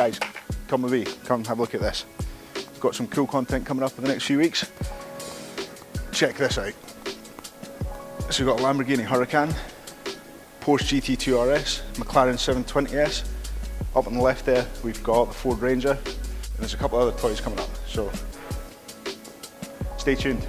Guys, come with me, come have a look at this. Got some cool content coming up in the next few weeks. Check this out. So we've got a Lamborghini Huracan, Porsche GT2 RS, McLaren 720S. Up on the left there, we've got the Ford Ranger, and there's a couple other toys coming up, so stay tuned.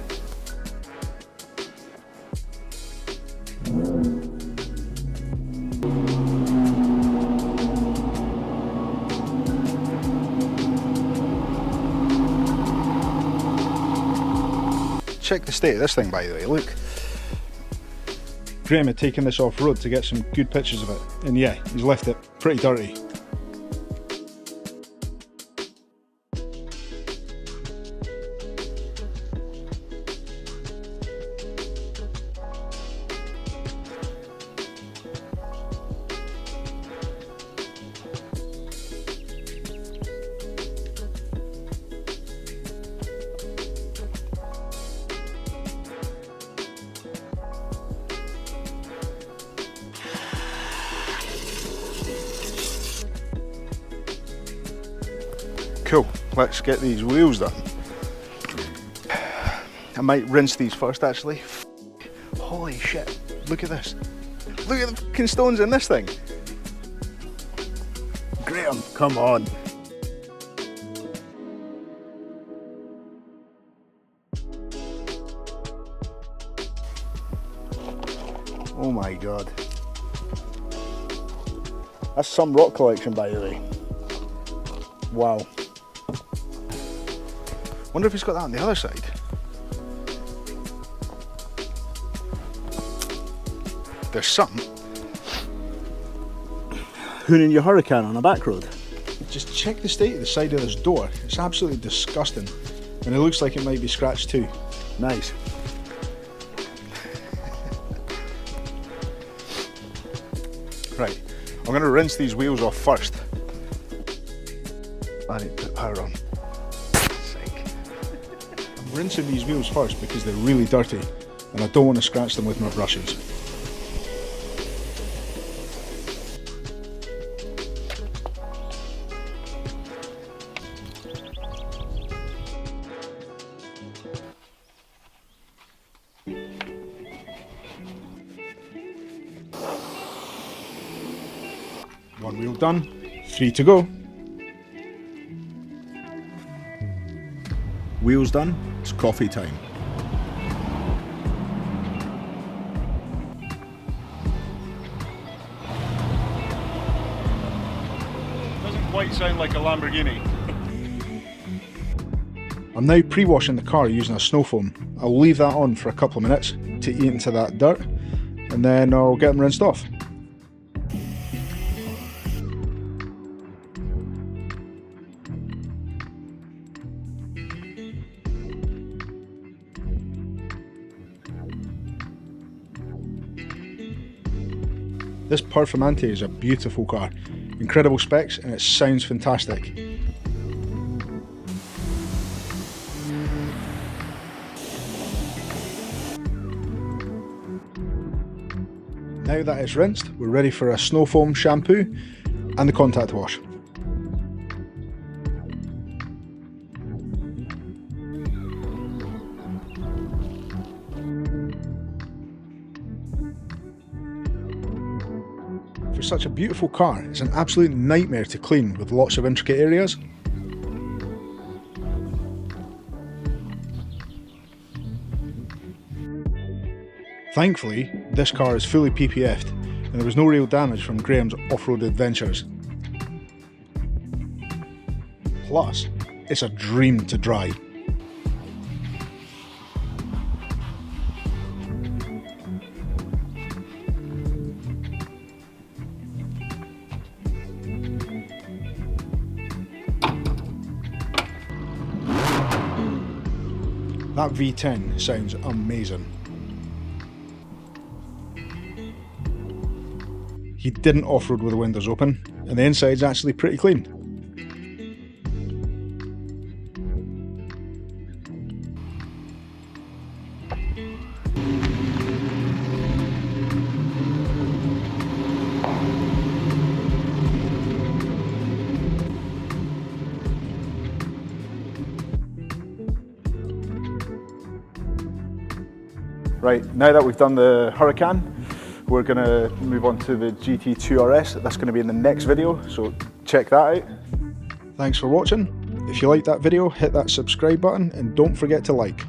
Check the state of this thing, by the way, look. Graeme had taken this off road to get some good pictures of it, and yeah, he's left it pretty dirty. Cool, let's get these wheels done. I might rinse these first actually. Holy shit, look at this. Look at the fucking stones in this thing. Graeme, come on. Oh my god. That's some rock collection, by the way. Wow. Wonder if he's got that on the other side. There's something. Hooning your Huracan on a back road. Just check the state of the side of this door. It's absolutely disgusting. And it looks like it might be scratched too. Nice. Right, I'm going to rinse these wheels off first. I need to put power on. I'm rinsing these wheels first because they're really dirty and I don't want to scratch them with my brushes. One wheel done, 3 to go. Wheels done, it's coffee time. Doesn't quite sound like a Lamborghini. I'm now pre-washing the car using a snow foam. I'll leave that on for a couple of minutes to eat into that dirt and then I'll get them rinsed off. This Performante is a beautiful car, incredible specs and it sounds fantastic. Now that it's rinsed, we're ready for a snow foam shampoo and the contact wash. For such a beautiful car, it's an absolute nightmare to clean with lots of intricate areas. Thankfully, this car is fully PPF'd and there was no real damage from Graeme's off-road adventures. Plus, it's a dream to dry. That V10 sounds amazing. He didn't off-road with the windows open, and the inside's actually pretty clean. Right, now that we've done the Huracan, we're going to move on to the GT2 RS. That's going to be in the next video, so check that out. Thanks for watching. If you liked that video, hit that subscribe button and don't forget to like.